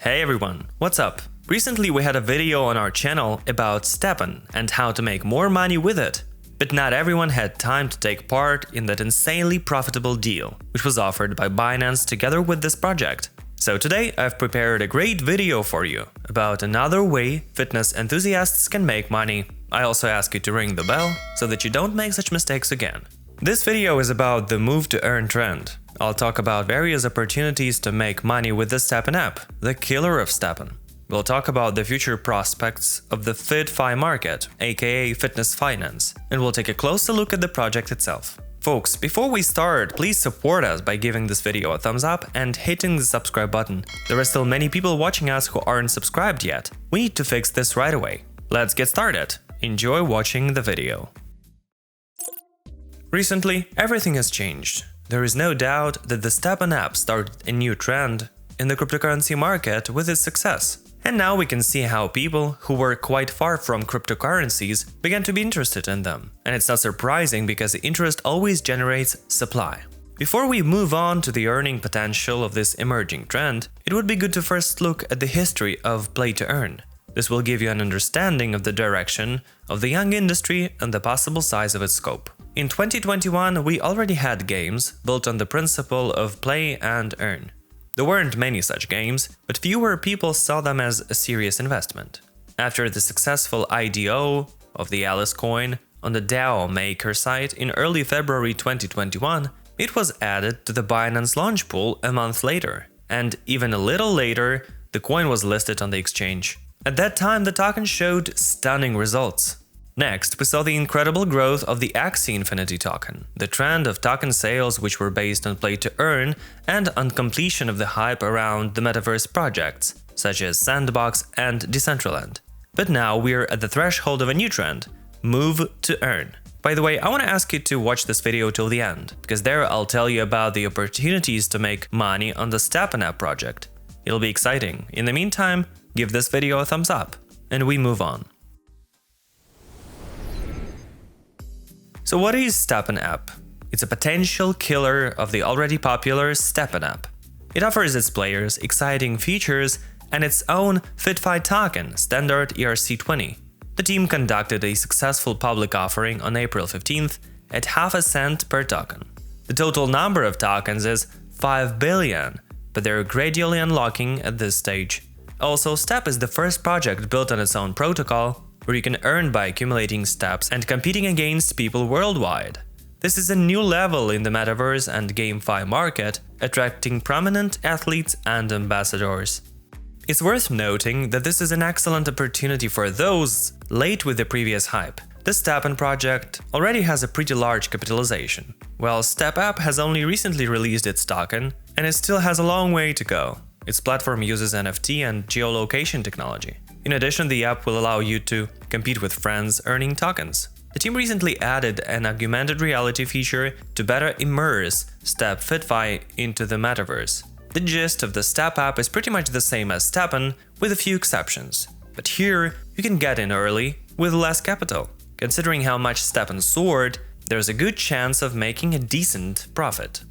Hey everyone, what's up? Recently we had a video on our channel about STEPN and how to make more money with it. But not everyone had time to take part in that insanely profitable deal, which was offered by Binance together with this project. So today I've prepared a great video for you about another way fitness enthusiasts can make money. I also ask you to ring the bell so that you don't make such mistakes again. This video is about the move to earn trend. I'll talk about various opportunities to make money with the STEPN app, the killer of STEPN. We'll talk about the future prospects of the FitFi market, aka fitness finance, and we'll take a closer look at the project itself. Folks, before we start, please support us by giving this video a thumbs up and hitting the subscribe button. There are still many people watching us who aren't subscribed yet. We need to fix this right away. Let's get started. Enjoy watching the video. Recently, everything has changed. There is no doubt that the STEPN app started a new trend in the cryptocurrency market with its success. And now we can see how people who were quite far from cryptocurrencies began to be interested in them. And it's not surprising because the interest always generates supply. Before we move on to the earning potential of this emerging trend, it would be good to first look at the history of play to earn. This will give you an understanding of the direction of the young industry and the possible size of its scope. In 2021, we already had games built on the principle of play and earn. There weren't many such games, but fewer people saw them as a serious investment. After the successful IDO of the Alice coin on the DAO Maker site in early February 2021, it was added to the Binance launch pool a month later. And even a little later, the coin was listed on the exchange. At that time, the token showed stunning results. Next, we saw the incredible growth of the Axie Infinity token, the trend of token sales which were based on play to earn and on completion of the hype around the metaverse projects, such as Sandbox and Decentraland. But now we're at the threshold of a new trend, move to earn. By the way, I want to ask you to watch this video till the end, because there I'll tell you about the opportunities to make money on the STEPN app project. It'll be exciting. In the meantime, give this video a thumbs up, and we move on. So what is STEPN app? It's a potential killer of the already popular STEPN app. It offers its players exciting features and its own FitFi token, standard ERC20. The team conducted a successful public offering on April 15th at half a cent per token. The total number of tokens is 5 billion, but they're gradually unlocking at this stage. Also, STEP is the first project built on its own protocol, where you can earn by accumulating steps and competing against people worldwide. This is a new level in the metaverse and GameFi market, attracting prominent athletes and ambassadors. It's worth noting that this is an excellent opportunity for those late with the previous hype. The STEPN project already has a pretty large capitalization, while STEP app has only recently released its token, and it still has a long way to go. Its platform uses NFT and geolocation technology. In addition, the app will allow you to compete with friends earning tokens. The team recently added an augmented reality feature to better immerse STEP FitFi into the metaverse. The gist of the STEP app is pretty much the same as STEPN, with a few exceptions. But here, you can get in early with less capital. Considering how much STEPN soared, there's a good chance of making a decent profit.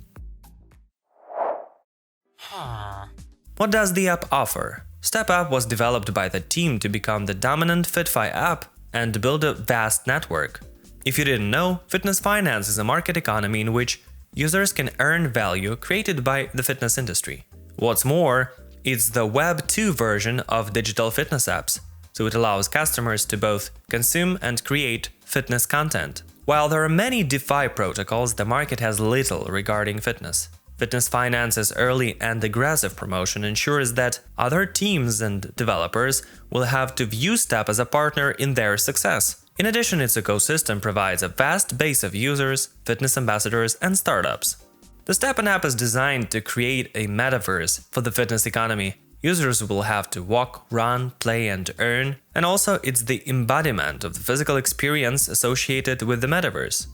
What does the app offer? STEP app was developed by the team to become the dominant FitFi app and build a vast network. If you didn't know, fitness finance is a market economy in which users can earn value created by the fitness industry. What's more, it's the Web 2 version of digital fitness apps, so it allows customers to both consume and create fitness content. While there are many DeFi protocols, the market has little regarding fitness. Fitness finance's early and aggressive promotion ensures that other teams and developers will have to view STEP as a partner in their success. In addition, its ecosystem provides a vast base of users, fitness ambassadors, and startups. The STEPN app is designed to create a metaverse for the fitness economy. Users will have to walk, run, play, and earn, and also it's the embodiment of the physical experience associated with the metaverse.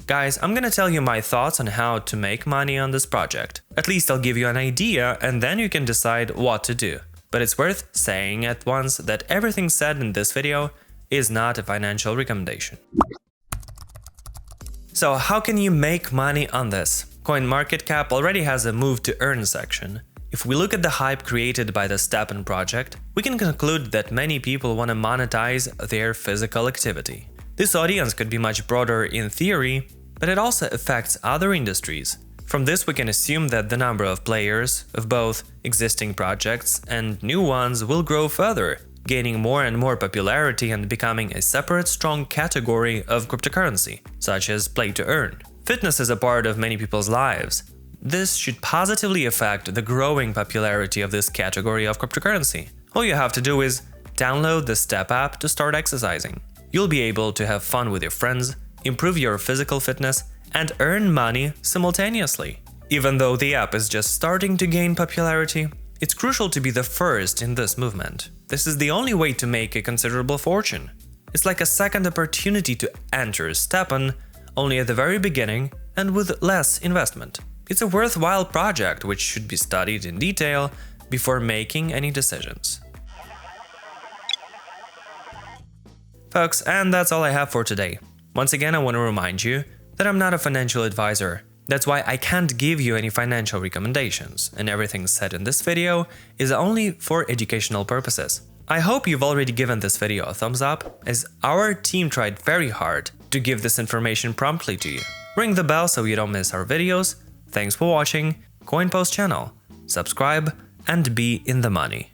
Guys, I'm gonna tell you my thoughts on how to make money on this project. At least I'll give you an idea and then you can decide what to do. But it's worth saying at once that everything said in this video is not a financial recommendation. So how can you make money on this? CoinMarketCap already has a move to earn section. If we look at the hype created by the STEPN project, we can conclude that many people want to monetize their physical activity. This audience could be much broader in theory, but it also affects other industries. From this, we can assume that the number of players of both existing projects and new ones will grow further, gaining more and more popularity and becoming a separate strong category of cryptocurrency, such as play to earn. Fitness is a part of many people's lives. This should positively affect the growing popularity of this category of cryptocurrency. All you have to do is download the STEP app to start exercising. You'll be able to have fun with your friends, improve your physical fitness, and earn money simultaneously. Even though the app is just starting to gain popularity, it's crucial to be the first in this movement. This is the only way to make a considerable fortune. It's like a second opportunity to enter STEPN, only at the very beginning and with less investment. It's a worthwhile project which should be studied in detail before making any decisions. Folks, and that's all I have for today. Once again, I want to remind you that I'm not a financial advisor. That's why I can't give you any financial recommendations, and everything said in this video is only for educational purposes. I hope you've already given this video a thumbs up, as our team tried very hard to give this information promptly to you. Ring the bell so you don't miss our videos. Thanks for watching, CoinPost channel, subscribe, and be in the money.